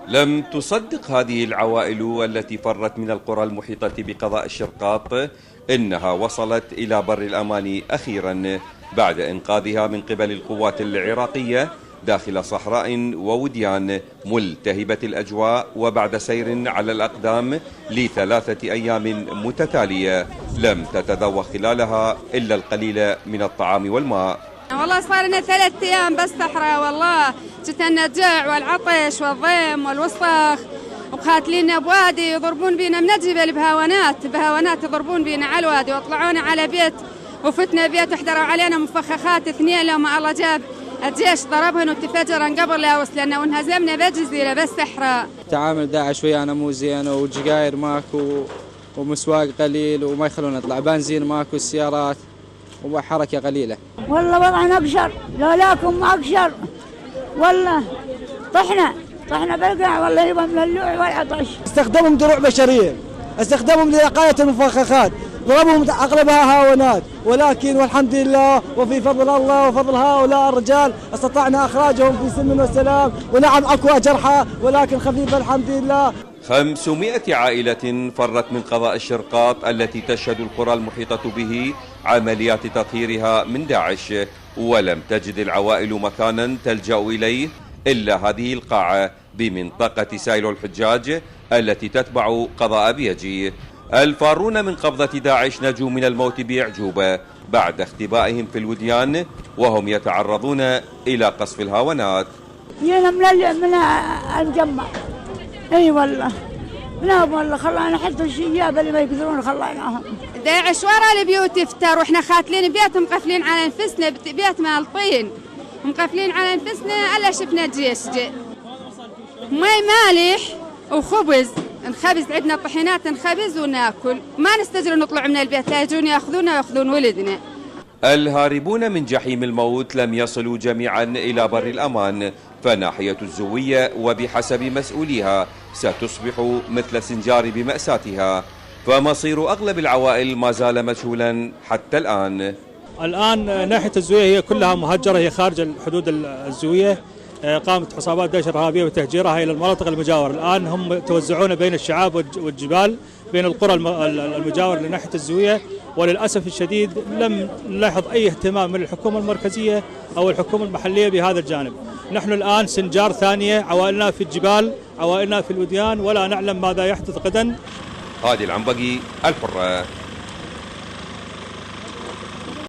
لم تصدق هذه العوائل التي فرت من القرى المحيطة بقضاء الشرقاط إنها وصلت إلى بر الأمان أخيرا بعد إنقاذها من قبل القوات العراقية داخل صحراء ووديان ملتهبة الأجواء، وبعد سير على الأقدام ل3 أيام متتالية لم تتذوق خلالها إلا القليل من الطعام والماء. والله صار لنا 3 أيام بس صحراء، والله جتنا الجوع والعطش والضيم والوسخ، وقاتلينا بوادي يضربون بينا من الجبل بهاونات يضربون بينا على الوادي، وطلعونا على بيت وفتنا بيت وحضروا علينا مفخخات 2 لما الله جاب الجيش ضربهن وتفجرن قبل لا وصلنا، وانهزمنا بجزيرة بس صحراء. تعامل داعش ويانا مو زين، وجقاير ماكو ومسواق قليل وما يخلون نطلع، بنزين ماكو، السيارات وحركة قليلة. والله وضعنا أقشر، لولاكم ما أقشر، والله طحنا بالقاع، والله يبقى من اللوع والعطش. استخدمهم دروع بشرية، استخدمهم لإقاية المفخخات، ضربهم أغلبها هاونات، ولكن والحمد لله وفي فضل الله وفضل هؤلاء الرجال استطعنا إخراجهم في سلم وسلام، ونعم أكو جرحى ولكن خفيفة الحمد لله. 500 عائلة فرت من قضاء الشرقاط التي تشهد القرى المحيطة به عمليات تطهيرها من داعش، ولم تجد العوائل مكانا تلجأ إليه إلا هذه القاعة بمنطقة سايل الحجاج التي تتبع قضاء بيجي. الفارون من قبضة داعش نجوا من الموت بأعجوبة بعد اختبائهم في الوديان وهم يتعرضون إلى قصف الهاونات. جينا من المجمع، اي والله ناب، والله خلانا حتى الشياب اللي ما يقدرون خليناهم. داعش ورا البيوت يفتر، واحنا خاتلين بيت مقفلين على انفسنا، بيت مال طين مقفلين على انفسنا الا شفنا الجيش جاء. ماي مالح وخبز نخبز، عندنا طحينات نخبز وناكل، ما نستجر نطلع من البيت، لا يجون ياخذونا وياخذون ولدنا. الهاربون من جحيم الموت لم يصلوا جميعا إلى بر الأمان، فناحية الزوية وبحسب مسؤوليها ستصبح مثل سنجار بمأساتها، فمصير أغلب العوائل ما زال مجهولا حتى الآن. ناحية الزوية هي كلها مهجرة، هي خارج حدود الزوية، قامت عصابات داعش الإرهابية بتهجيرها إلى المناطق المجاورة. الآن هم توزعون بين الشعاب والجبال بين القرى المجاورة لناحية الزوية، وللأسف الشديد لم نلاحظ أي اهتمام من الحكومة المركزية أو الحكومة المحلية بهذا الجانب. نحن الآن سنجار ثانية، عوائلنا في الجبال، عوائلنا في الوديان، ولا نعلم ماذا يحدث غدا. هادي العنبقي، الحرة.